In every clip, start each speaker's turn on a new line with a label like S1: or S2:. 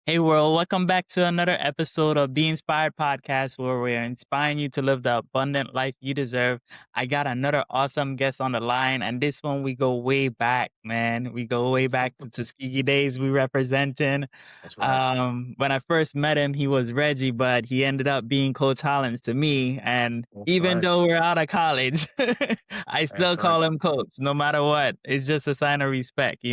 S1: Hey world, welcome back to another episode of Be Inspired Podcast where we're inspiring you to live the abundant life you deserve. I got another awesome guest on the line, and this one we go way back, man. We go way back to Tuskegee days we representing.
S2: That's right.
S1: When I first met him, he was Reggie, but he ended up being Coach Hollins to me. And
S2: That's
S1: even
S2: right.
S1: though we're out of college, I still
S2: That's right.
S1: call him Coach, no matter what. It's just a sign of respect.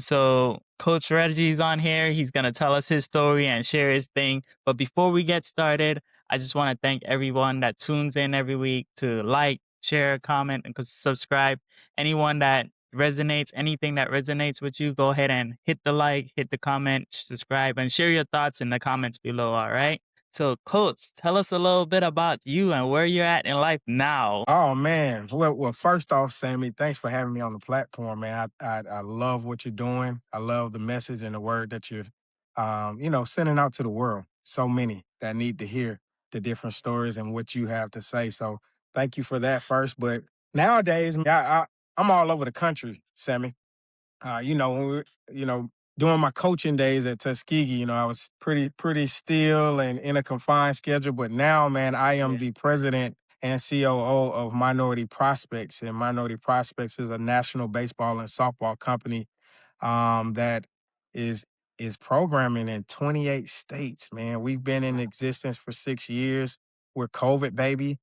S1: So Coach Reggie's on here. He's gonna tell us his story and share his thing. But before we get started, I just want to thank everyone that tunes in every week to like, share, comment, and subscribe. Anyone that resonates, anything that resonates with you, go ahead and hit the like, hit the comment, subscribe, and share your thoughts in the comments below. All right. So, Coach, tell us a little bit about you and where you're at in life now.
S2: Oh man. Well, first off, Sammy, thanks for having me on the platform, man. I love what you're doing. I love the message and the word that you're sending out to the world. So many that need to hear the different stories and what you have to say. So thank you for that first. But nowadays, I'm all over the country, Sammy. When during my coaching days at Tuskegee, I was pretty still and in a confined schedule. But now, man, I am
S1: Yeah.
S2: the president and COO of Minority Prospects, and Minority Prospects is a national baseball and softball company that is is programming in 28 states. Man, we've been in existence for 6 years. We're COVID baby.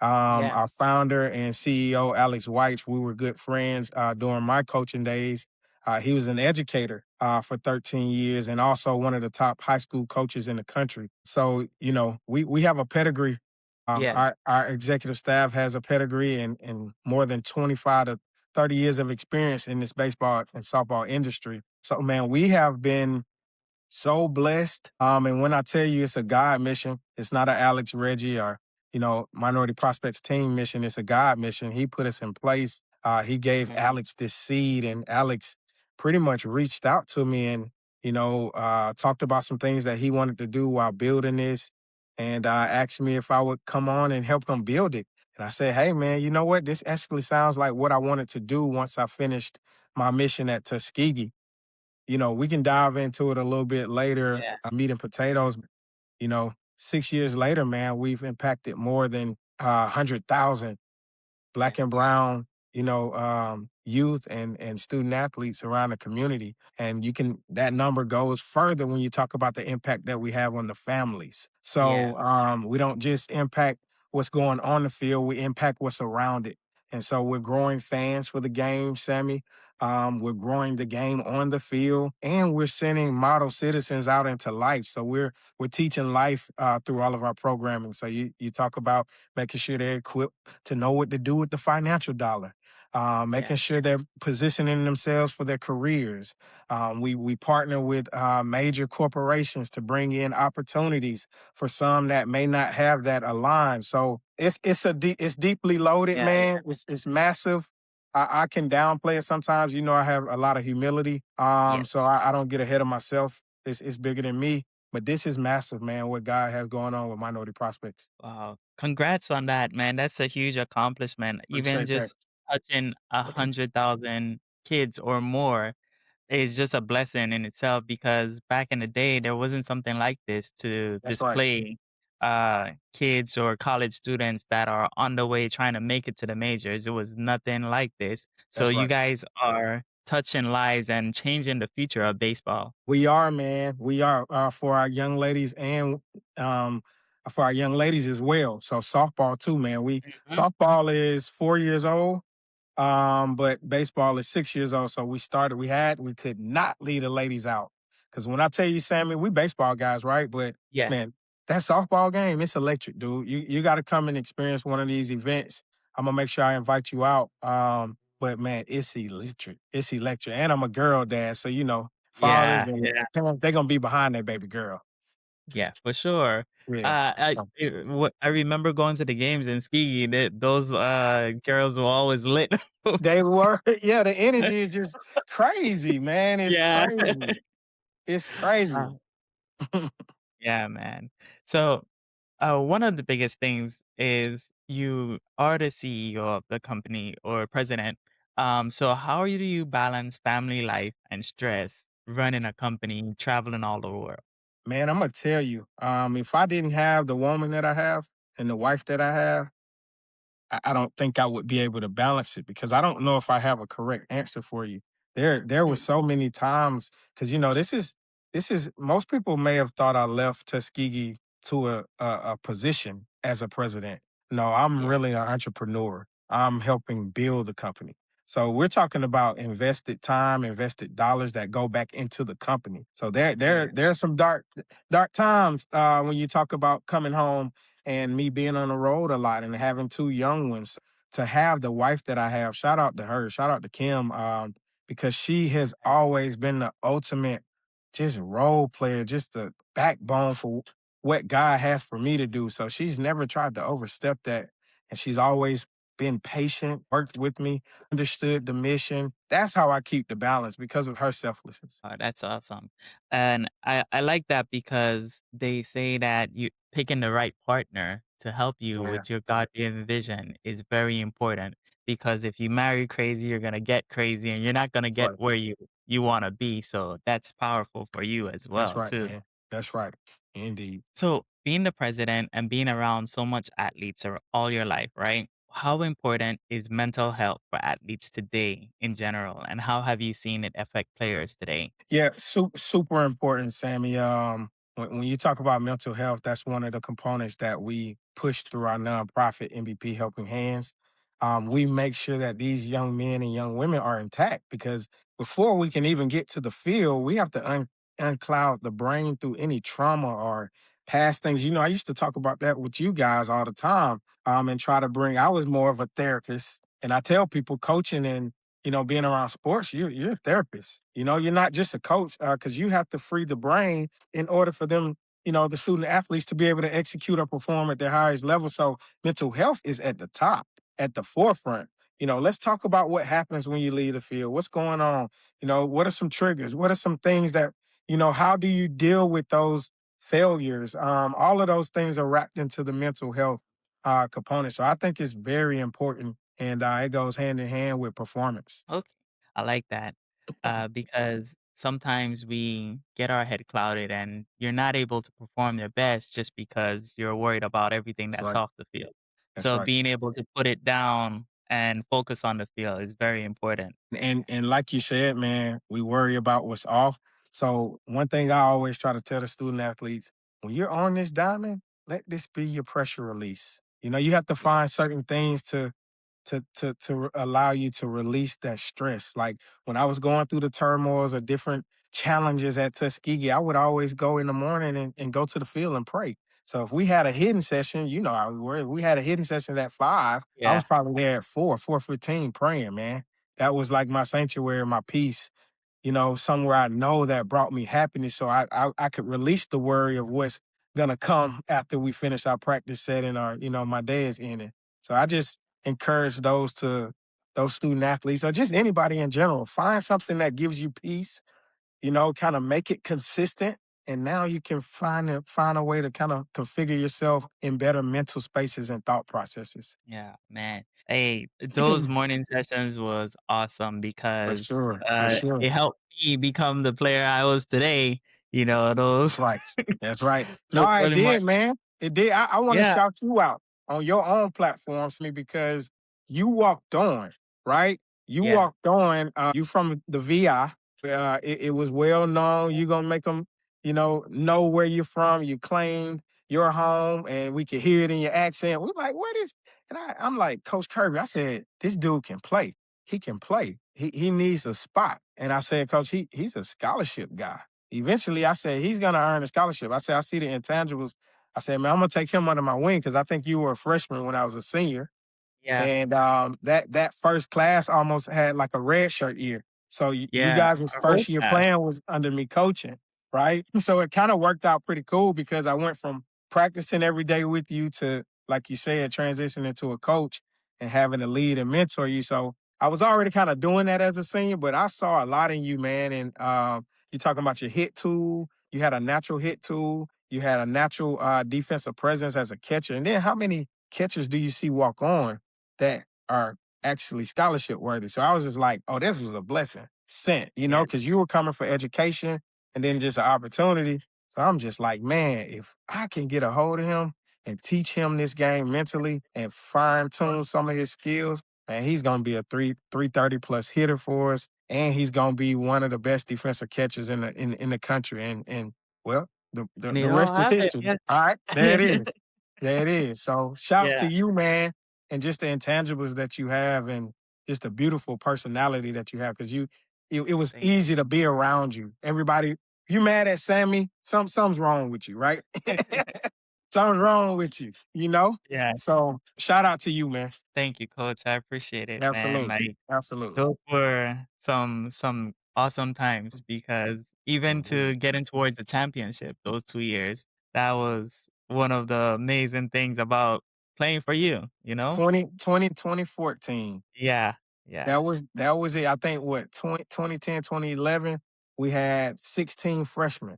S1: Yeah.
S2: Our founder and CEO, Alex White, we were good friends during my coaching days. He was an educator for 13 years and also one of the top high school coaches in the country. So, we have a pedigree.
S1: Yeah.
S2: Our executive staff has a pedigree and more than 25 to 30 years of experience in this baseball and softball industry. So, man, we have been so blessed. And when I tell you it's a God mission, it's not an Alex Reggie or, Minority Prospects team mission. It's a God mission. He put us in place. He gave
S1: Mhm.
S2: Alex this seed, and Alex pretty much reached out to me and, talked about some things that he wanted to do while building this and asked me if I would come on and help him build it. And I said, hey, man, you know what? This actually sounds like what I wanted to do once I finished my mission at Tuskegee. We can dive into it a little bit later,
S1: Yeah.
S2: meat and potatoes. 6 years later, man, we've impacted more than 100,000
S1: Yeah.
S2: black and brown, youth and student athletes around the community. And that number goes further when you talk about the impact that we have on the families.
S1: Yeah.
S2: So we don't just impact what's going on the field, we impact what's around it. And so we're growing fans for the game, Sammy. We're growing the game on the field, and we're sending model citizens out into life. So we're teaching life through all of our programming. So you talk about making sure they're equipped to know what to do with the financial dollar,
S1: Yeah.
S2: making sure they're positioning themselves for their careers. We partner with major corporations to bring in opportunities for some that may not have that aligned. So it's deeply loaded,
S1: Yeah.
S2: man. It's massive. I can downplay it sometimes. I have a lot of humility,
S1: Yes.
S2: so I don't get ahead of myself. It's bigger than me, but this is massive, man. What God has going on with Minority Prospects.
S1: Wow. Congrats on that, man. That's a huge accomplishment. Even
S2: Appreciate that.
S1: just touching 100,000 kids or more is just a blessing in itself because back in the day, there wasn't something like this to
S2: That's right.
S1: display kids or college students that are on the way trying to make it to the majors. It was nothing like this. So
S2: That's
S1: you
S2: right.
S1: guys are touching lives and changing the future of baseball.
S2: We are, man. We are for our young ladies and um, for our young ladies as well. So softball too, man. We
S1: Mhm.
S2: softball is 4 years old. But baseball is 6 years old. So we could not leave the ladies out. Cause when I tell you, Sammy, we baseball guys, right? But
S1: Yeah.
S2: man, that softball game, it's electric, dude. You gotta come and experience one of these events. I'm gonna make sure I invite you out. But man, it's electric. It's electric. And I'm a girl dad, so fathers
S1: Yeah.
S2: and
S1: Yeah.
S2: parents, they're gonna be behind their baby girl.
S1: Yeah, for sure.
S2: Yeah.
S1: I remember going to the games in ski that those, girls were always lit.
S2: They were, yeah, the energy is just crazy, man. It's
S1: Yeah.
S2: crazy. It's crazy.
S1: Uh, yeah, man. So, one of the biggest things is you are the CEO of the company or president. So how do you balance family life and stress? running a company, traveling all over the world?
S2: Man, Imma tell you, if I didn't have the woman that I have and the wife that I have, I don't think I would be able to balance it because I don't know if I have a correct answer for you. There was
S1: Mm,
S2: so many times because this is most people may have thought I left Tuskegee to a position as a president. No, I'm
S1: yeah,
S2: really an entrepreneur. I'm helping build the company. So we're talking about invested time, invested dollars that go back into the company. So
S1: yeah.
S2: there's some dark times when you talk about coming home and me being on the road a lot and having two young ones. To have the wife that I have, shout out to her, shout out to Kim, because she has always been the ultimate just role player, just the backbone for what God has for me to do. So she's never tried to overstep that. And she's always been patient, worked with me, understood the mission. That's how I keep the balance because of her selflessness.
S1: That's awesome. And I like that because they say that you picking the right partner to help you
S2: Yeah,
S1: with your God-given vision is very important because if you marry crazy, you're gonna get crazy and you're not gonna
S2: that's
S1: get
S2: right.
S1: where you wanna be. So that's powerful for you as
S2: That's
S1: well
S2: right,
S1: too.
S2: man. That's right. Indeed.
S1: So being the president and being around so much athletes all your life, right? How important is mental health for athletes today in general, and how have you seen it affect players today?
S2: Yeah, super important, Sammy. When you talk about mental health, that's one of the components that we push through our nonprofit MVP Helping Hands. We make sure that these young men and young women are intact because before we can even get to the field, we have to uncloud the brain through any trauma or past things. I used to talk about that with you guys all the time, and try to bring. I was more of a therapist, and I tell people coaching and being around sports, you're a therapist. You're not just a coach because you have to free the brain in order for them, the student athletes to be able to execute or perform at their highest level. So mental health is at the top, at the forefront. Let's talk about what happens when you leave the field. What's going on? What are some triggers? What are some things that, how do you deal with those failures? All of those things are wrapped into the mental health component. So I think it's very important and it goes hand in hand with performance.
S1: Okay, I like that, because sometimes we get our head clouded and you're not able to perform your best just because you're worried about everything
S2: That's
S1: that's
S2: right.
S1: off the field.
S2: That's
S1: So
S2: right.
S1: being able to put it down and focus on the field is very important.
S2: And like you said, man, we worry about what's off. So one thing I always try to tell the student athletes, when you're on this diamond, let this be your pressure release. You have to
S1: Yeah,
S2: find certain things to allow you to release that stress. Like when I was going through the turmoils of different challenges at Tuskegee, I would always go in the morning and go to the field and pray. So if we had a hidden session, how we were. If we had a hidden session at 5, I was
S1: yeah,
S2: probably there at 4:15 praying, man. That was like my sanctuary, my peace, somewhere I know that brought me happiness. So I could release the worry of what's gonna come after we finish our practice setting or, my day is ending. So I just encourage those student athletes or just anybody in general, find something that gives you peace, kind of make it consistent. And now you can find a way to kind of configure yourself in better mental spaces and thought processes.
S1: yeah, man. Hey, those morning sessions was awesome
S2: For
S1: because,
S2: sure. For sure.
S1: it helped me become the player I was today, those
S2: That's right. That's right.
S1: those
S2: No, it
S1: early
S2: did,
S1: morning.
S2: man. It did. I want to
S1: Yeah,
S2: shout you out on your own platforms, me, because you walked on, right? You
S1: yeah,
S2: walked on. You from the VI. It was well known. You gonna make them, know where you're from. You claimed your home, and we could hear it in your accent. We're like, what is? And I'm like, Coach Kirby. I said, this dude can play. He can play. He needs a spot. And I said, Coach, he's a scholarship guy. Eventually, I said, he's going to earn a scholarship. I said, I see the intangibles. I said, man, I'm going to take him under my wing because I think you were a freshman when I was a senior.
S1: yeah,
S2: And that first class almost had like a red shirt year. So you
S1: yeah,
S2: guys'
S1: our
S2: first
S1: whole
S2: year
S1: class.
S2: playing was under me coaching, right? So it kind of worked out pretty cool because I went from practicing every day with you to, like you said, transitioning to a coach and having to lead and mentor you. So I was already kind of doing that as a senior, but I saw a lot in you, man. And you're talking about your hit tool. You had a natural hit tool. You had a natural defensive presence as a catcher. And then how many catchers do you see walk on that are actually scholarship worthy? So I was just like, oh, this was a blessing. sent,
S1: Yeah.
S2: because you were coming for education and then just an opportunity. So I'm just like, man, if I can get a hold of him and teach him this game mentally and fine tune some of his skills, man, he's gonna be a 330 plus hitter for us, and he's gonna be one of the best defensive catchers in the country. And well, the, the
S1: And
S2: the
S1: it all
S2: rest is
S1: happened.
S2: history.
S1: Yeah.
S2: All right, there it is. There it is. So shouts to
S1: Yeah.
S2: you, man, and just the intangibles that you have, and just a beautiful personality that you have. Because it was
S1: Thank
S2: easy to be around you. Everybody, you mad at Sammy? Something's wrong with you, right?
S1: you.
S2: Something's wrong with you, you know?
S1: Yeah.
S2: So shout out to you, man.
S1: Thank you, coach. I appreciate it, man.
S2: Absolutely.
S1: Like
S2: Absolutely.
S1: those were some awesome times because even
S2: Mhm.
S1: to get in towards the championship those 2 years, that was one of the amazing things about playing for you, you know?
S2: 2014.
S1: Yeah. Yeah.
S2: That was it. I think what 2010, 2011, we had 16 freshmen,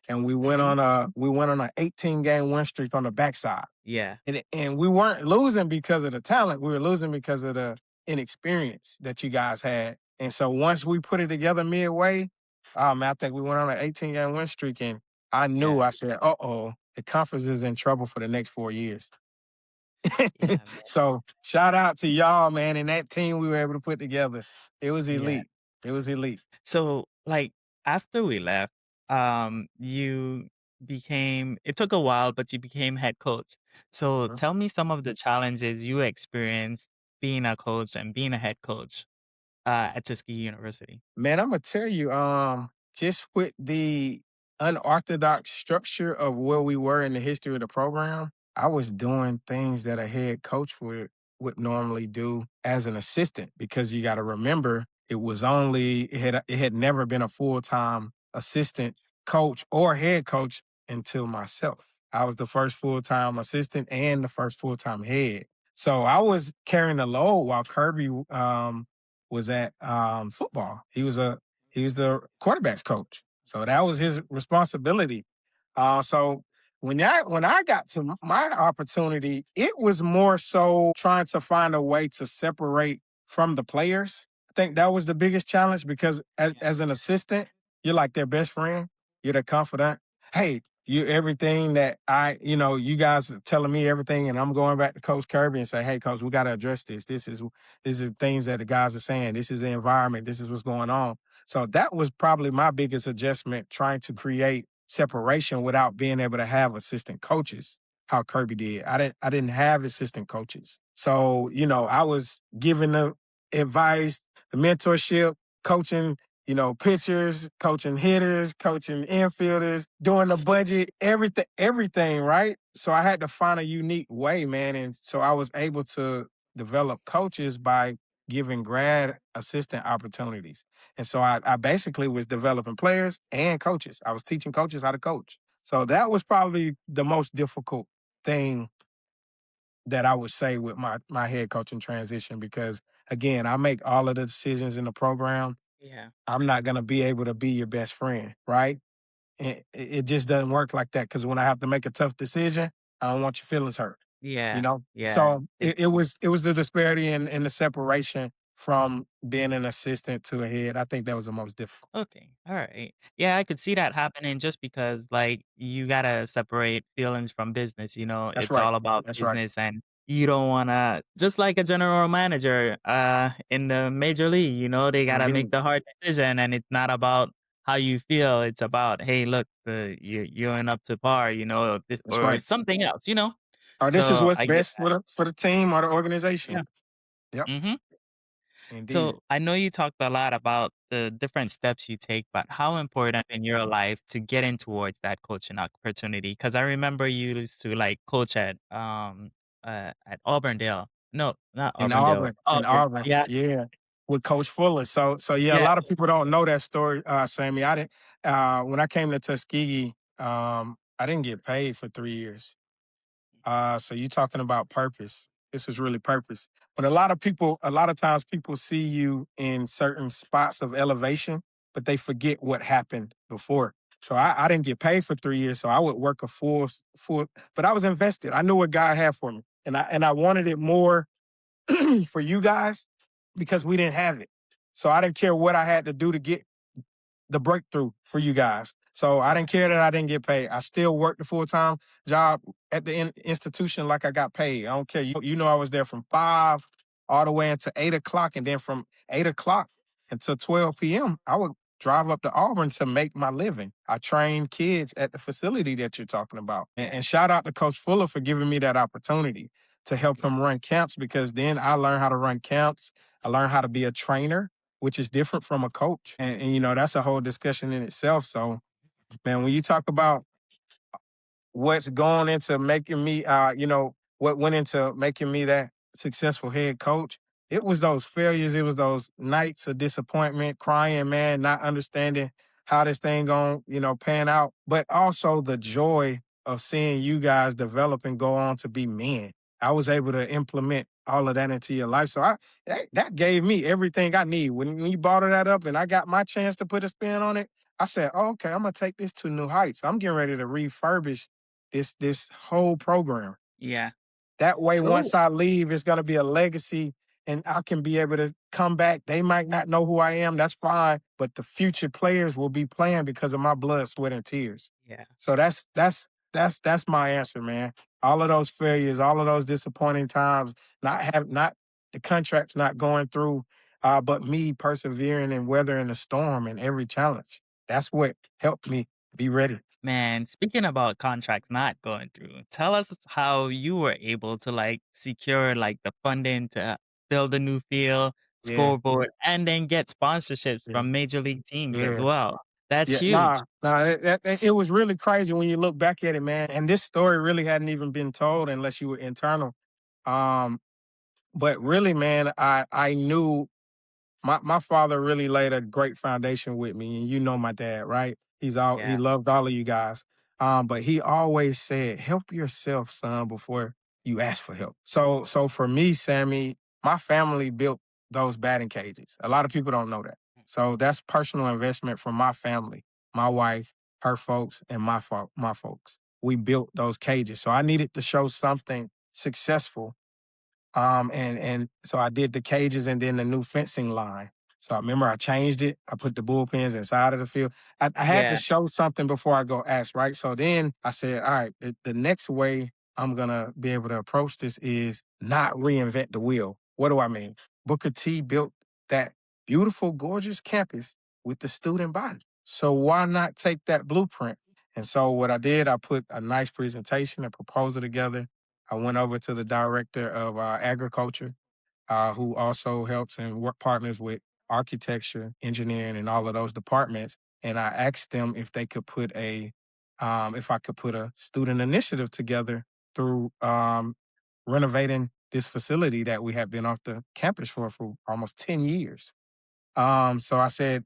S2: and we went
S1: Mhm.
S2: on a 18 game win streak on the backside.
S1: Yeah.
S2: And we weren't losing because of the talent. We were losing because of the inexperience that you guys had. And so once we put it together midway, man, I think we went on an 18 game win streak, and I knew,
S1: Yeah.
S2: I said, "Uh-oh, the conference is in trouble for the next 4 years."
S1: Yeah, man.
S2: So shout out to y'all, man, and that team we were able to put together. It was
S1: Yeah.
S2: elite. It was elite.
S1: So, like, after we left, you became it took a while, but you became head coach. So tell me some of the challenges you experienced being a coach and being a head coach, at Tuskegee University.
S2: Man, I'm gonna tell you, just with the unorthodox structure of where we were in the history of the program, I was doing things that a head coach would normally do as an assistant, because you got to remember it had never been a full-time assistant coach or head coach until myself. I was the first full-time assistant and the first full-time head. So I was carrying the load while Kirby was at football. He was the quarterbacks coach, so that was his responsibility. So when I got to my opportunity, it was more so trying to find a way to separate from the players. I think that was the biggest challenge, because
S1: Yeah.
S2: as an assistant, you're like their best friend. You're their confidant. Hey, you everything that you guys are telling me everything, and I'm going back to Coach Kirby and say, hey, Coach, we got to address this. This is things that the guys are saying. This is the environment. This is what's going on. So that was probably my biggest adjustment, trying to create separation without being able to have assistant coaches, how Kirby did. I didn't have assistant coaches. So, I was giving the advice, the mentorship, coaching, pitchers, coaching hitters, coaching infielders, doing the budget, everything, right? So I had to find a unique way, man. And so I was able to develop coaches by giving grad assistant opportunities. And so I basically was developing players and coaches. I was teaching coaches how to coach. So that was probably the most difficult thing that I would say with my head coaching transition, because again, I make all of the decisions in the program.
S1: Yeah.
S2: I'm not gonna be able to be your best friend, right? It just doesn't work like that, because when I have to make a tough decision, I don't want your feelings hurt. you
S1: Yeah.
S2: know?
S1: Yeah.
S2: So it was the disparity and the separation from being an assistant to a head. I think that was the most difficult.
S1: Okay. All right. Yeah, I could see that happening just because like you gotta separate feelings from business, you know,
S2: That's
S1: it's
S2: right.
S1: all about
S2: That's right.
S1: business and you don't wanna just like a general manager in the major league, you know, they gotta make
S2: Indeed.
S1: the hard decision and it's not about how you feel. It's about, hey, look, you're in up to par, you know,
S2: That's
S1: or
S2: right.
S1: something else, you know?
S2: Or this is
S1: So
S2: what's
S1: I get
S2: best
S1: that.
S2: for the team or the
S1: Yeah.
S2: organization. Yep.
S1: Hmm.
S2: Indeed.
S1: So I know you talked a lot about the different steps you take, but how important in your life to get in towards that coaching opportunity? Because I remember you used to like coach at Auburndale. No, not
S2: In
S1: Auburndale.
S2: Auburn. In
S1: Auburn.
S2: Auburn.
S1: Yeah,
S2: Yeah. With Coach Fuller. So yeah, a
S1: yeah.
S2: lot of people don't know that story, Sammy. I didn't when I came to Tuskegee, I didn't get paid for 3 years. So you talking about purpose. This was really purpose. But a lot of times people see you in certain spots of elevation, but they forget what happened before. So I didn't get paid for 3 years. So I would work a full, but I was invested. I knew what God had for me. And I wanted it more for you guys, because we didn't have it. So I didn't care what I had to do to get the breakthrough for you guys. So I didn't care that I didn't get paid. I still worked the full time job at the institution like I got paid. I don't care. You know, I was there from 5 all the way until 8 o'clock. And then from 8 o'clock until 12 p.m., I would drive up to Auburn to make my living. I trained kids at the facility that you're talking about. And shout out to Coach Fuller for giving me that opportunity to help him run camps because then I learned how to run camps. I learned how to be a trainer, which is different from a coach. And you know, that's a whole discussion in itself. So, man, when you talk about what's going into making me, what went into making me that successful head coach, it was those failures. It was those nights of disappointment, crying, man, not understanding how this thing going, pan out, but also the joy of seeing you guys develop and go on to be men. I was able to implement all of that into your life. So that gave me everything I need. When you brought that up and I got my chance to put a spin on it, I said, oh, okay, I'm gonna take this to new heights. I'm getting ready to refurbish this whole program.
S1: Yeah.
S2: That way,
S1: So
S2: once I leave, it's gonna be a legacy and I can be able to come back. They might not know who I am, that's fine, but the future players will be playing because of my blood, sweat, and tears.
S1: yeah.
S2: So that's my answer, man. All of those failures, all of those disappointing times, not the contracts not going through, but me persevering and weathering the storm and every challenge. That's what helped me be ready.
S1: Man, speaking about contracts not going through, tell us how you were able to like secure like the funding to build a new field,
S2: Yeah,
S1: scoreboard, and then get sponsorships
S2: yeah,
S1: from major league teams as
S2: yeah.
S1: well. That's
S2: Yeah,
S1: huge.
S2: nah, it was really crazy when you look back at it, man. And this story really hadn't even been told unless you were internal. Um, but really, man, I knew my father really laid a great foundation with me, and you know my dad, right? He
S1: Yeah.
S2: loved all of you guys. But he always said, "Help yourself, son, before you ask for help." So for me, Sammy, my family built those batting cages. A lot of people don't know that. So that's personal investment from my family, my wife, her folks, and my folks. We built those cages. So I needed to show something successful and so I did the cages and then the new fencing line. So I remember I changed it. I put the bullpens inside of the field. I had to
S1: Yeah.
S2: show something before I go ask, right? So then I said, all right, the next way I'm gonna be able to approach this is not reinvent the wheel. What do I mean? Booker T built that beautiful, gorgeous campus with the student body. So why not take that blueprint? And so what I did, I put a nice presentation, a proposal together. I went over to the director of agriculture, who also helps and work partners with architecture, engineering, and all of those departments. And I asked them if they could if I could put a student initiative together through renovating this facility that we have been off the campus for almost 10 years. So I said,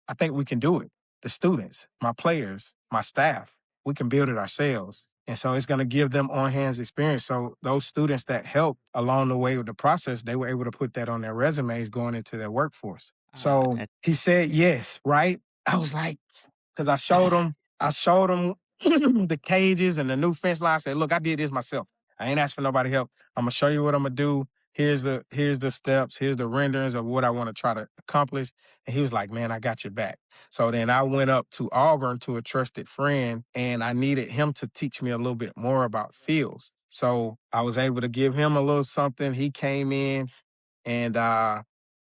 S2: I think we can do it. The students, my players, my staff, we can build it ourselves. And so it's going to give them on hands experience. So those students that helped along the way with the process, they were able to put that on their resumes going into their workforce. So
S1: That
S2: he said yes, right? I was like, because I showed him the cages and the new fence line. I said, look, I did this myself. I ain't asked for nobody help. I'm gonna show you what I'm gonna do. Here's the steps, here's the renderings of what I want to try to accomplish. And he was like, man, I got your back. So then I went up to Auburn to a trusted friend and I needed him to teach me a little bit more about fields. So I was able to give him a little something. He came in and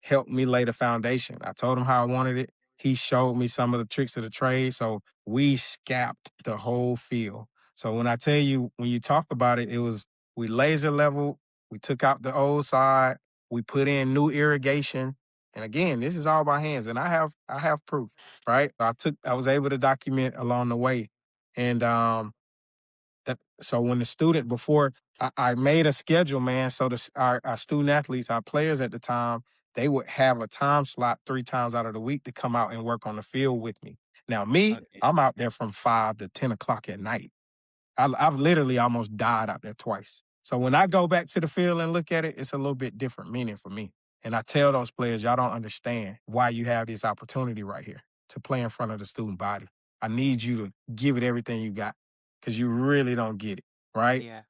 S2: helped me lay the foundation. I told him how I wanted it. He showed me some of the tricks of the trade. So we scapped the whole field. So when I tell you, when you talk about it, it was we laser level, we took out the old side, we put in new irrigation. And again, this is all by hands, and I have proof, right? I was able to document along the way. And so when the student before I made a schedule, man. So our student athletes, our players at the time, they would have a time slot 3 times out of the week to come out and work on the field with me. Now me,
S1: okay.
S2: I'm out there from 5 to 10 o'clock at night. I've literally almost died out there twice. So when I go back to the field and look at it, it's a little bit different meaning for me. And I tell those players, y'all don't understand why you have this opportunity right here to play in front of the student body. I need you to give it everything you got because you really don't get it, right?
S1: Yeah.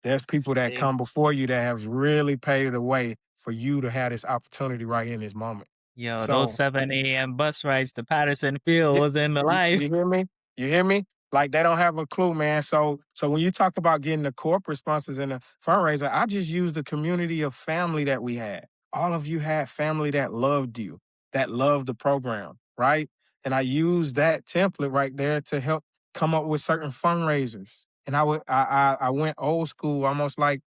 S2: There's people that
S1: They
S2: come before you that have really paved the way for you to have this opportunity right here in this moment.
S1: Yo, those
S2: So
S1: 7 a.m. bus rides to Patterson Field
S2: You
S1: was in the
S2: you
S1: life.
S2: you hear me? You hear me? Like, they don't have a clue, man. So when you talk about getting the corporate sponsors and the fundraiser, I just use the community of family that we had. All of you had family that loved you, that loved the program, right? And I use that template right there to help come up with certain fundraisers. And I went old school, almost like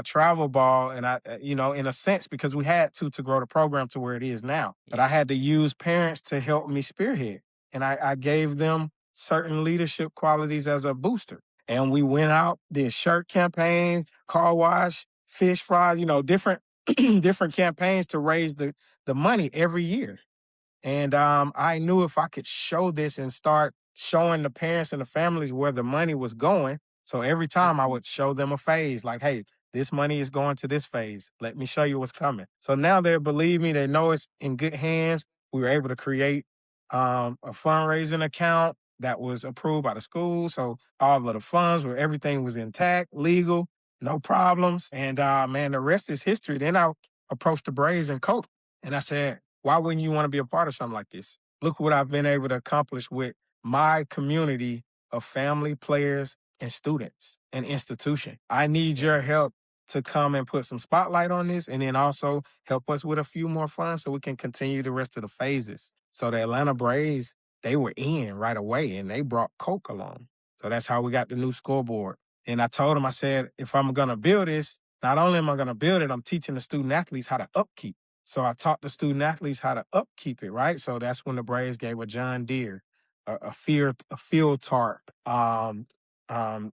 S2: travel ball, and in a sense, because we had to grow the program to where it is now. But
S1: Yeah.
S2: I had to use parents to help me spearhead, and I gave them certain leadership qualities as a booster. And we went out, did shirt campaigns, car wash, fish fries, different different campaigns to raise the money every year. And I knew if I could show this and start showing the parents and the families where the money was going. So every time I
S1: Mhm.
S2: would show them a phase like, hey, this money is going to this phase. Let me show you what's coming. So now they believe me. They know it's in good hands. We were able to create a fundraising account that was approved by the school. So all of the funds where everything was intact, legal, no problems. And man, the rest is history. Then I approached the Braves and coach. And I said, why wouldn't you want to be a part of something like this? Look what I've been able to accomplish with my community of family, players, and students and institution. I need
S1: Yeah.
S2: your help to come and put some spotlight on this and then also help us with a few more funds so we can continue the rest of the phases. So the Atlanta Braves, they were in right away and they brought Coke along. So that's how we got the new scoreboard. And I told them, I said, if I'm going to build this, not only am I going to build it, I'm teaching the student athletes how to upkeep. So I taught the student athletes how to upkeep it, right? So that's when the Braves gave a John Deere, a field tarp.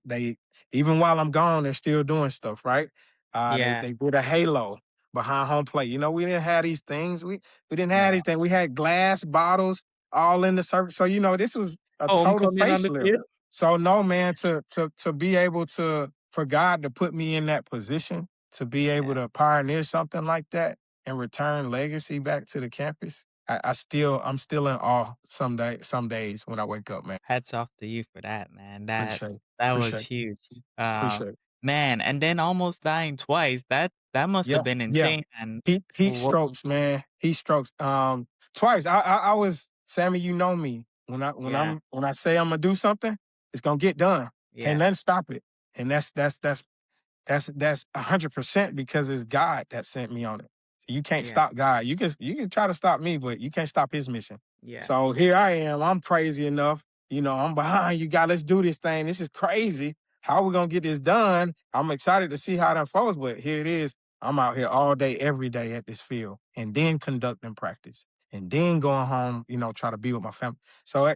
S2: They even while I'm gone, they're still doing stuff, right? They
S1: Yeah.
S2: they did a halo behind home plate. We didn't have these things. We didn't have
S1: No.
S2: anything. We had glass bottles all in the circle. So this was a total
S1: Homecoming on the
S2: facelift.
S1: field.
S2: So no, man, to be able to for God to put me in that position to be able
S1: Yeah.
S2: to pioneer something like that and return legacy back to the campus, I'm still in awe some days when I wake up, man.
S1: Hats off to you for that, man. That
S2: Appreciate it.
S1: that was
S2: Appreciate
S1: huge.
S2: it.
S1: Uh,
S2: Appreciate it.
S1: man, and then almost dying twice. That must
S2: Yeah,
S1: have been
S2: yeah.
S1: insane. And
S2: Heat
S1: what?
S2: strokes, man. Heat strokes. Twice. I was Sammy. You know me.
S1: Yeah.
S2: When I say I'm gonna do something, it's gonna get done. Can't
S1: Yeah.
S2: nothing stop it. And that's 100% because it's God that sent me on it. So you can't
S1: Yeah.
S2: stop God. You can try to stop me, but you can't stop His mission.
S1: Yeah.
S2: So here I am. I'm crazy enough. I'm behind you. God, let's do this thing. This is crazy. How are we gonna get this done? I'm excited to see how it unfolds, but here it is. I'm out here all day, every day at this field, and then conducting practice, and then going home. Try to be with my family. So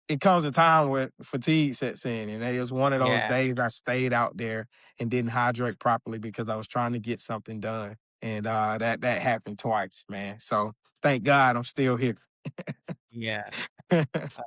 S2: it comes a time where fatigue sets in, and it was one of those
S1: Yeah.
S2: days I stayed out there and didn't hydrate properly because I was trying to get something done, and that happened twice, man. So thank God I'm still here.
S1: Yeah. Uh,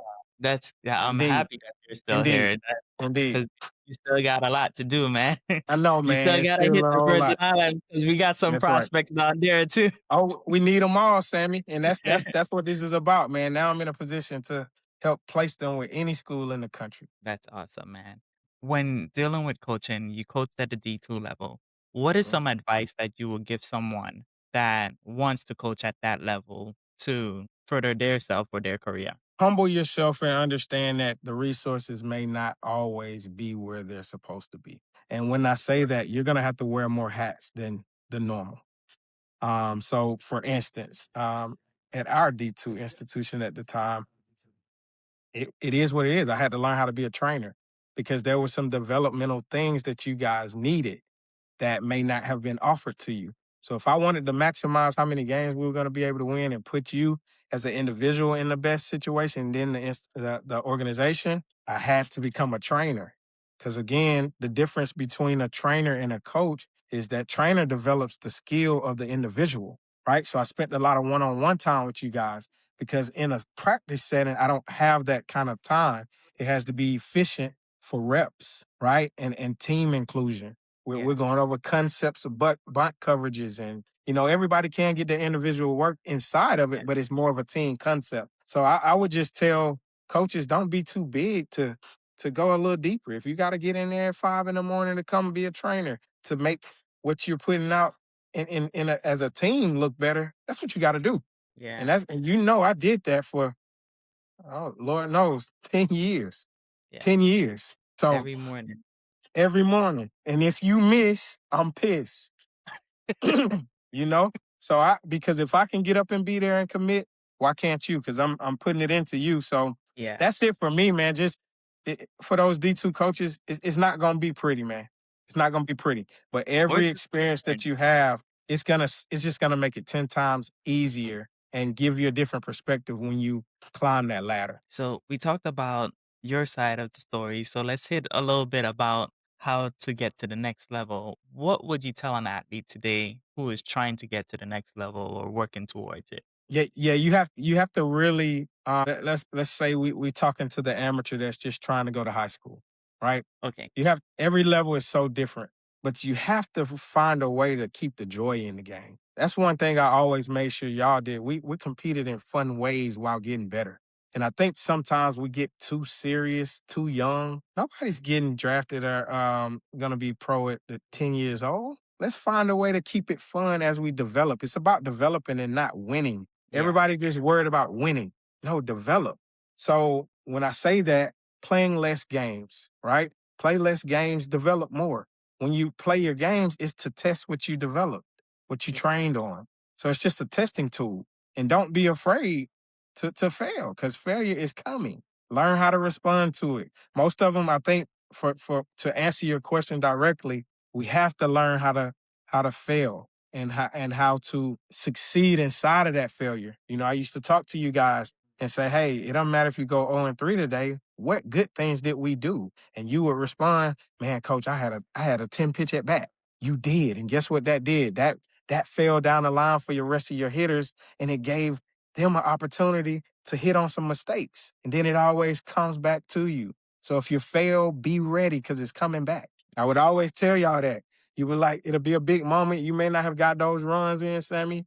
S1: yeah, I'm
S2: Indeed,
S1: happy that you're still
S2: indeed,
S1: here.
S2: indeed.
S1: Because you still got a lot to do, man.
S2: I know,
S1: You
S2: man.
S1: still
S2: It's
S1: gotta
S2: still
S1: hit
S2: a
S1: the
S2: whole
S1: Virgin
S2: lot.
S1: Islands because we got some
S2: That's right.
S1: prospects down there too.
S2: Oh, we need them all, Sammy, and that's what this is about, man. Now I'm in a position to help place them with any school in the country.
S1: That's awesome, man. When dealing with coaching, you coached at the D2 level. What is
S2: Mhm.
S1: some advice that you will give someone that wants to coach at that level to further their self or their career?
S2: Humble yourself and understand that the resources may not always be where they're supposed to be. And when I say that, you're gonna have to wear more hats than the normal. So for instance, at our D2 institution at the time, it is what it is. I had to learn how to be a trainer because there were some developmental things that you guys needed that may not have been offered to you. So if I wanted to maximize how many games we were going to be able to win and put you as an individual in the best situation, then the organization, I had to become a trainer. Because again, the difference between a trainer and a coach is that trainer develops the skill of the individual, right? So I spent a lot of one-on-one time with you guys because in a practice setting, I don't have that kind of time. It has to be efficient for reps, right? And team inclusion. We're
S1: Yeah,
S2: going over concepts of bunt coverages, and everybody can get their individual work inside of
S1: yeah,
S2: it, but it's more of a team concept. So I would just tell coaches, don't be too big to go a little deeper. If you got to get in there at 5 in the morning to come be a trainer to make what you're putting out as a team look better, that's what you got to do. And
S1: Yeah.
S2: that's and you know I did that for, oh Lord knows, 10 years.
S1: Yeah.
S2: 10 years. So
S1: Every morning.
S2: every morning. And if you miss, I'm pissed. You know? So I because if I can get up and be there and commit, why can't you? Because I'm putting it into you. So
S1: Yeah.
S2: that's it for me, man. Just for those D2 coaches, it's not gonna be pretty, man. It's not gonna be pretty. But
S1: Work
S2: every
S1: is
S2: experience
S1: hard.
S2: that you have, it's just gonna make it 10 times easier and give you a different perspective when you climb that ladder.
S1: So we talked about your side of the story. So let's hit a little bit about how to get to the next level. What would you tell an athlete today who is trying to get to the next level or working towards it?
S2: Yeah, yeah, you have to really let's say we talking to the amateur that's just trying to go to high school, right?
S1: Okay.
S2: You have every level is so different, but you have to find a way to keep the joy in the game. That's one thing I always made sure y'all did. We competed in fun ways while getting better. And I think sometimes we get too serious, too young. Nobody's getting drafted or gonna be pro at the 10 years old. Let's find a way to keep it fun as we develop. It's about developing and not winning.
S1: Yeah.
S2: Everybody just worried about winning. No, develop. So when I say that, playing less games, right? Play less games, develop more. When you play your games, it's to test what you developed, what you
S1: Yeah.
S2: trained on. So it's just a testing tool. And don't be afraid to fail because failure is coming. Learn how to respond to it. Most of them, I think, for to answer your question directly, we have to learn how to fail and how to succeed inside of that failure. I used to talk to you guys and say, "Hey, it doesn't matter if you go 0-3 today. What good things did we do?" And you would respond, "Man, coach, I had a 10 pitch at bat." You did, and guess what that did? That fell down the line for your rest of your hitters, and it gave them an opportunity to hit on some mistakes, and then it always comes back to you. So if you fail, be ready because it's coming back. I would always tell y'all that. You were like, it'll be a big moment. You may not have got those runs in, Sammy.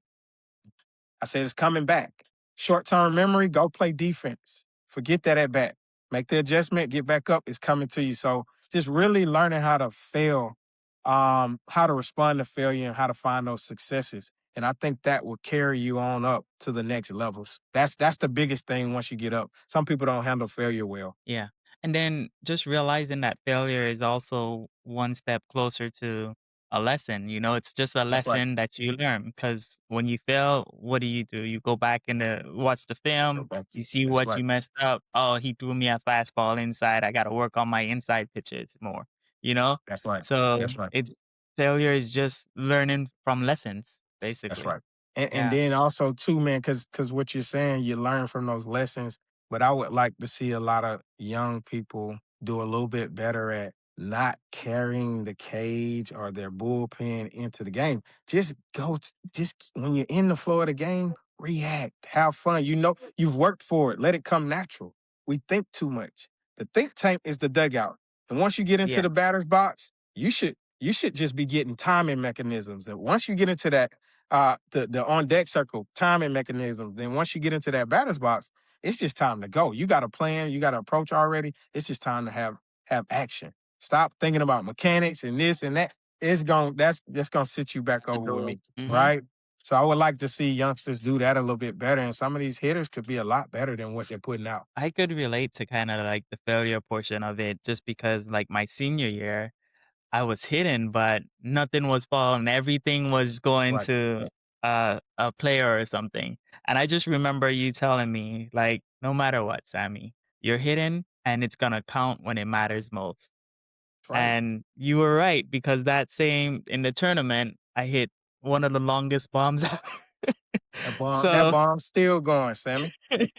S2: I said it's coming back. Short term memory, go play defense. Forget that at bat. Make the adjustment, get back up. It's coming to you. So just really learning how to fail, how to respond to failure, and how to find those successes. And I think that will carry you on up to the next levels. That's the biggest thing once you get up. Some people don't handle failure well.
S1: Yeah. And then just realizing that failure is also one step closer to a lesson. It's just a
S2: That's right.
S1: lesson that you learn because when you fail, what do? You go back and watch the film, you see
S2: That's
S1: what
S2: right.
S1: you messed up. Oh, he threw me a fastball inside. I got to work on my inside pitches more, you know?
S2: That's right.
S1: So
S2: That's right.
S1: it's failure is just learning from lessons,
S2: That's
S1: basically.
S2: right. And
S1: Yeah.
S2: then also too, man, because what you're saying, you learn from those lessons. But I would like to see a lot of young people do a little bit better at not carrying the cage or their bullpen into the game. Just just when you're in the flow of the game, react, have fun. You've worked for it. Let it come natural. We think too much. The think tank is the dugout. And once you get into
S1: Yeah.
S2: the batter's box, you should just be getting timing mechanisms. And once you get into that the on deck circle timing mechanism. Then once you get into that batter's box, it's just time to go. You got a plan, you got an approach already. It's just time to have action. Stop thinking about mechanics and this and that. That's gonna sit you back
S1: The
S2: over with
S1: door.
S2: me,
S1: Hmm.
S2: right? So I would like to see youngsters do that a little bit better. And some of these hitters could be a lot better than what they're putting out.
S1: I could relate to kind of like the failure portion of it just because, like, my senior year, I was hitting, but nothing was falling. Everything was going
S2: Right.
S1: to a player or something. And I just remember you telling me, like, no matter what, Sammy, you're hitting and it's going to count when it matters most.
S2: That's right.
S1: And you were right because that same in the tournament, I hit one of the longest bombs ever.
S2: That
S1: So,
S2: bomb's still going, Sammy. That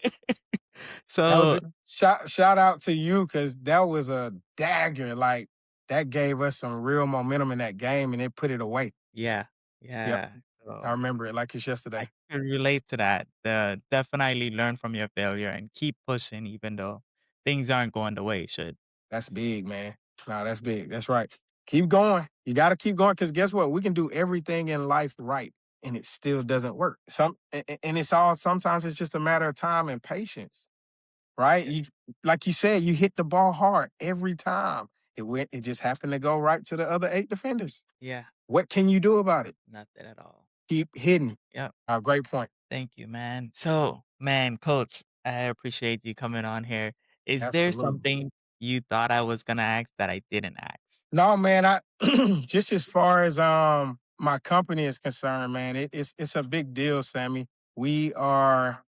S2: was
S1: so
S2: a shout out to you because that was a dagger. Like that gave us some real momentum in that game, and it put it away.
S1: yeah,
S2: Yep,
S1: yeah.
S2: I
S1: So
S2: remember it like it's
S1: I
S2: yesterday.
S1: can relate to that. Definitely learn from your failure and keep pushing even though things aren't going the way it should.
S2: That's big, man. No, that's big. That's right. Keep going. You got to keep going because guess what? We can do everything in life right, and it still doesn't work. And it's all sometimes it's just a matter of time and patience, right?
S1: Yeah.
S2: Like you said, you hit the ball hard every time. It just happened to go right to the other eight defenders.
S1: Yeah.
S2: What can you do about it?
S1: Nothing at all.
S2: Keep hitting.
S1: Yep.
S2: Great point.
S1: Thank you, man. So, man, coach, I appreciate you coming on here. Is there
S2: Absolutely.
S1: something you thought I was gonna ask that I didn't ask?
S2: No, man, I just as far as my company is concerned, man, it's a big deal, Sammy. We are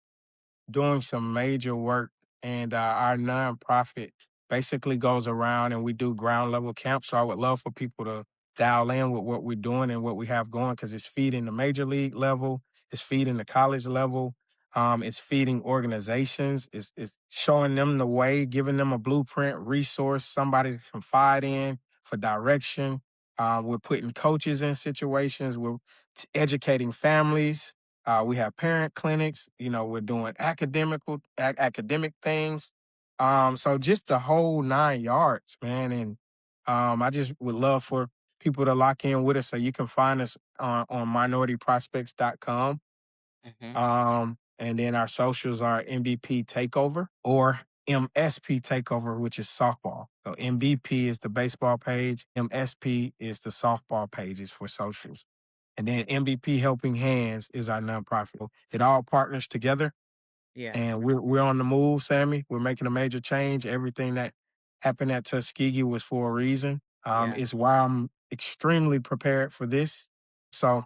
S2: doing some major work, and our nonprofit basically goes around and we do ground level camps. So I would love for people to dial in with what we're doing and what we have going because it's feeding the major league level, it's feeding the college level, it's feeding organizations, it's showing them the way, giving them a blueprint, resource, somebody to confide in for direction. We're putting coaches in situations, we're educating families, we have parent clinics. We're doing academic things. So just the whole 9 yards, man. And I just would love for people to lock in with us. So you can find us on minorityprospects.com.
S1: Hmm.
S2: And then our socials are MVP Takeover or MSP Takeover, which is softball. So MVP is the baseball page, MSP is the softball pages for socials. And then MVP Helping Hands is our nonprofit. It all partners together,
S1: Yeah,
S2: and we're on the move, Sammy. We're making a major change. Everything that happened at Tuskegee was for a reason.
S1: yeah.
S2: It's why I'm extremely prepared for this. So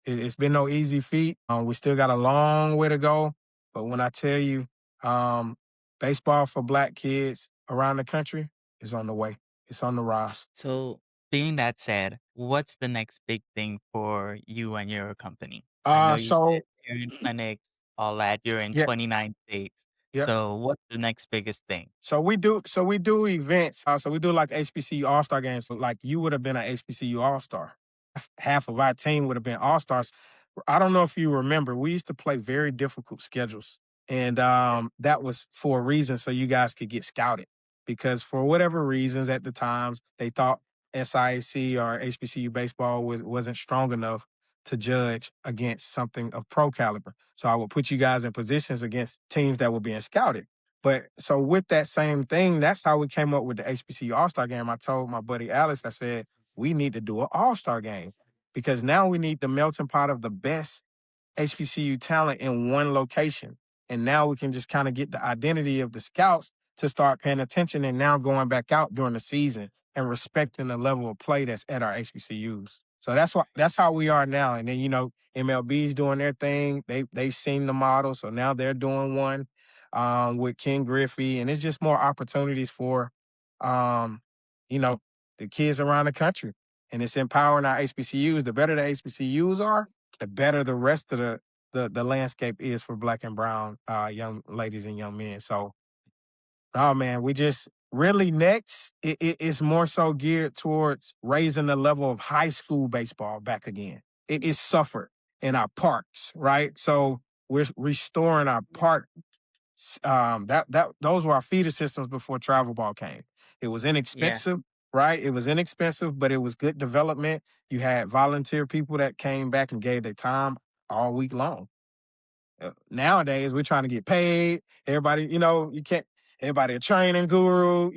S2: it's been no easy feat. We still got a long way to go, but when I tell you, um, baseball for Black kids around the country is on the way. It's on the rise.
S1: So, being that said, what's the next big thing for you and your company? I know
S2: Uh,
S1: you said
S2: so
S1: parent clinics, all that. You're in
S2: yeah,
S1: 29 states.
S2: yeah.
S1: So, what's the next biggest thing?
S2: So we do events. So we do like HBCU All Star games. So like you would have been an HBCU All Star. Half of our team would have been All Stars. I don't know if you remember. We used to play very difficult schedules, and
S1: Yeah.
S2: that was for a reason, so you guys could get scouted. Because for whatever reasons at the times they thought SIAC or HBCU baseball wasn't strong enough to judge against something of pro caliber. So I would put you guys in positions against teams that were being scouted. But so with that same thing, that's how we came up with the HBCU All Star game. I told my buddy Alex, I said, we need to do an All Star game because now we need the melting pot of the best HBCU talent in one location. And now we can just kind of get the identity of the scouts to start paying attention and now going back out during the season and respecting the level of play that's at our HBCUs. So that's how we are now. And then, MLB's doing their thing. They've seen the model. So now they're doing one with Ken Griffey. And it's just more opportunities for um, you know, the kids around the country. And it's empowering our HBCUs. The better the HBCUs are, the better the rest of the landscape is for Black and brown young ladies and young men. So, oh man, we just really next it's more so geared towards raising the level of high school baseball back again. It is suffered in our parks, right? So we're restoring our park. That those were our feeder systems before travel ball came. It was
S1: Yeah.
S2: inexpensive, right? It was inexpensive, but it was good development. You had volunteer people that came back and gave their time all week long. Nowadays, we're trying to get paid. Everybody, you can't. Everybody a training guru.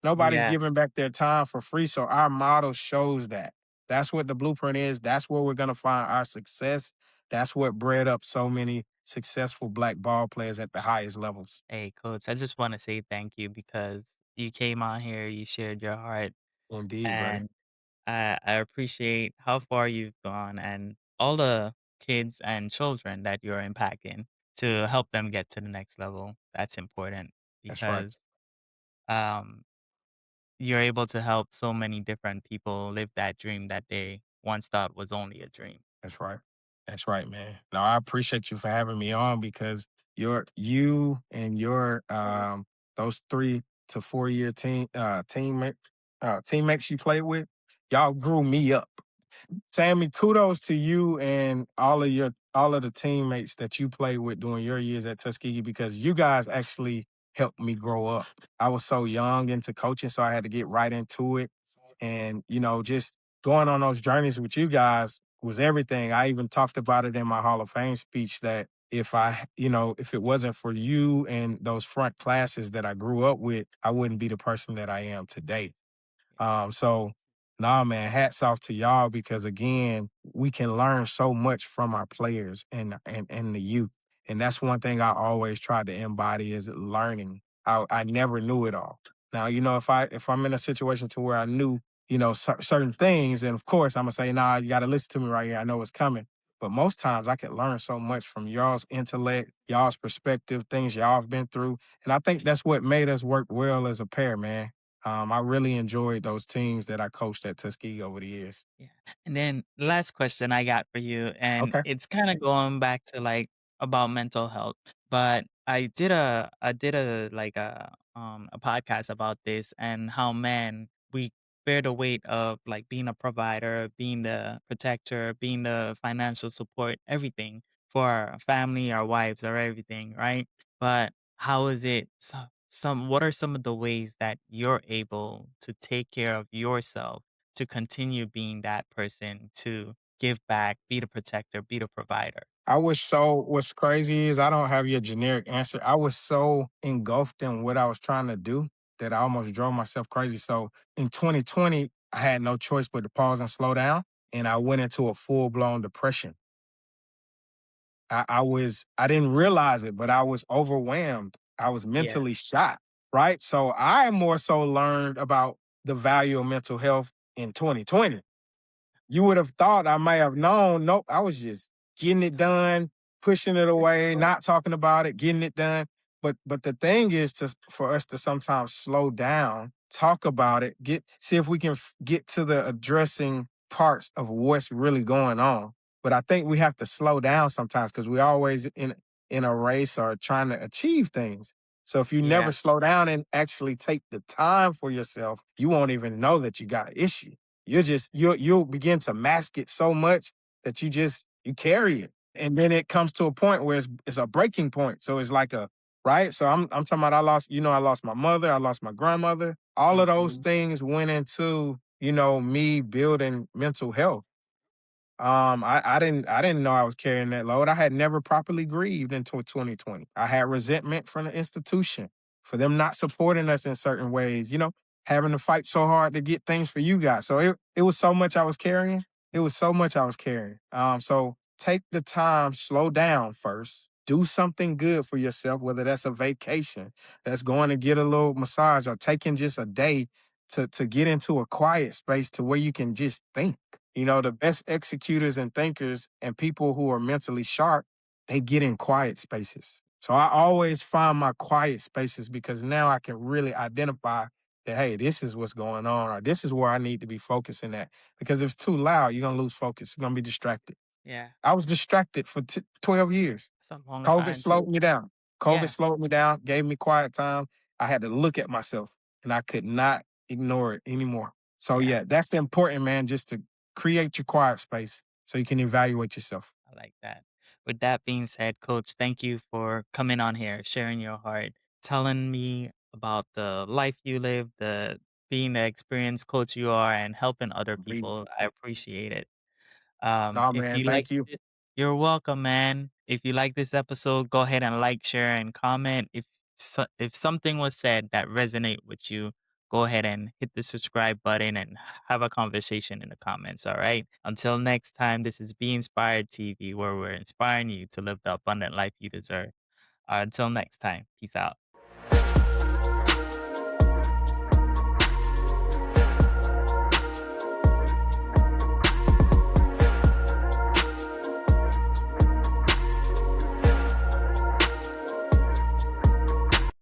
S2: Nobody's
S1: Yeah.
S2: giving back their time for free. So our model shows that. That's what the blueprint is. That's where we're gonna find our success. That's what bred up so many successful Black ball players at the highest levels.
S1: Hey, coach, I just want to say thank you because you came on here, you shared your heart,
S2: Indeed, buddy.
S1: and I appreciate how far you've gone and all the kids and children that you're impacting to help them get to the next level. That's important
S2: That's right.
S1: because um, you're able to help so many different people live that dream that they once thought was only a dream.
S2: That's right. That's right, man. No, I appreciate you for having me on because you and your those 3 to 4 year teammates you played with, y'all grew me up. Sammy, kudos to you and all of the teammates that you played with during your years at Tuskegee because you guys actually helped me grow up. I was so young into coaching, so I had to get right into it. And, just going on those journeys with you guys was everything. I even talked about it in my Hall of Fame speech that if it wasn't for you and those front classes that I grew up with, I wouldn't be the person that I am today. So Nah, man, hats off to y'all because again, we can learn so much from our players and the youth. And that's one thing I always try to embody is learning. I never knew it all. Now, if I'm in a situation to where I knew, certain things, and of course I'm gonna say, nah, you gotta listen to me right here. I know what's coming. But most times I could learn so much from y'all's intellect, y'all's perspective, things y'all have been through. And I think that's what made us work well as a pair, man. I really enjoyed those teams that I coached at Tuskegee over the years.
S1: Yeah. And then last question I got for you, and
S2: Okay.
S1: it's kind of going back to like about mental health. But I did a like a podcast about this and how men we bear the weight of like being a provider, being the protector, being the financial support, everything for our family, our wives, or everything, right? But how is it some what are some of the ways that you're able to take care of yourself to continue being that person to give back, be the protector, be the provider?
S2: What's crazy is I don't have your generic answer. I was so engulfed in what I was trying to do that I almost drove myself crazy. So in 2020, I had no choice but to pause and slow down. And I went into a full blown depression. I didn't realize it, but I was overwhelmed. I was
S1: Yeah,
S2: mentally shot. Right. So I more so learned about the value of mental health in 2020. You would have thought I may have known. Nope, I was just getting it done, pushing it away, not talking about it, getting it done. But the thing is for us to sometimes slow down, talk about it, see if we can get to the addressing parts of what's really going on. But I think we have to slow down sometimes because we always in a race or trying to achieve things. So if you
S1: yeah,
S2: never slow down and actually take the time for yourself, you won't even know that you got an issue. You'll begin to mask it so much that you carry it. And then it comes to a point where it's a breaking point. So it's like a right. So I'm talking about I lost my mother, I lost my grandmother. All of those
S1: mhm,
S2: things went into, me building mental health. I didn't know I was carrying that load. I had never properly grieved until 2020. I had resentment from the institution for them not supporting us in certain ways, having to fight so hard to get things for you guys. So it was so much I was carrying. It was so much I was carrying. So take the time, slow down first. Do something good for yourself, whether that's a vacation, that's going to get a little massage, or taking just a day to get into a quiet space to where you can just think. The best executors and thinkers and people who are mentally sharp, they get in quiet spaces. So I always find my quiet spaces because now I can really identify that, hey, this is what's going on, or this is where I need to be focusing at. Because if it's too loud, you're going to lose focus. You're going to be distracted.
S1: yeah.
S2: I was distracted for 12 years.
S1: It's a long
S2: COVID
S1: time too.
S2: slowed me down. COVID
S1: Yeah,
S2: slowed me down, gave me quiet time. I had to look at myself and I could not ignore it anymore. So
S1: yeah.
S2: yeah, that's important, man, just to create your quiet space so you can evaluate yourself.
S1: I like that. With that being said, coach, thank you for coming on here, sharing your heart, telling me about the life you live, the being the experienced coach you are, and helping other
S2: Be-
S1: people. I appreciate it.
S2: No,
S1: If
S2: man,
S1: you like
S2: thank you.
S1: it, you're welcome, man. If you like this episode, go ahead and like, share, and comment. If something was said that resonate with you, go ahead and hit the subscribe button and have a conversation in the comments. All right. Until next time, this is Be Inspired TV, where we're inspiring you to live the abundant life you deserve. Until next time, peace out.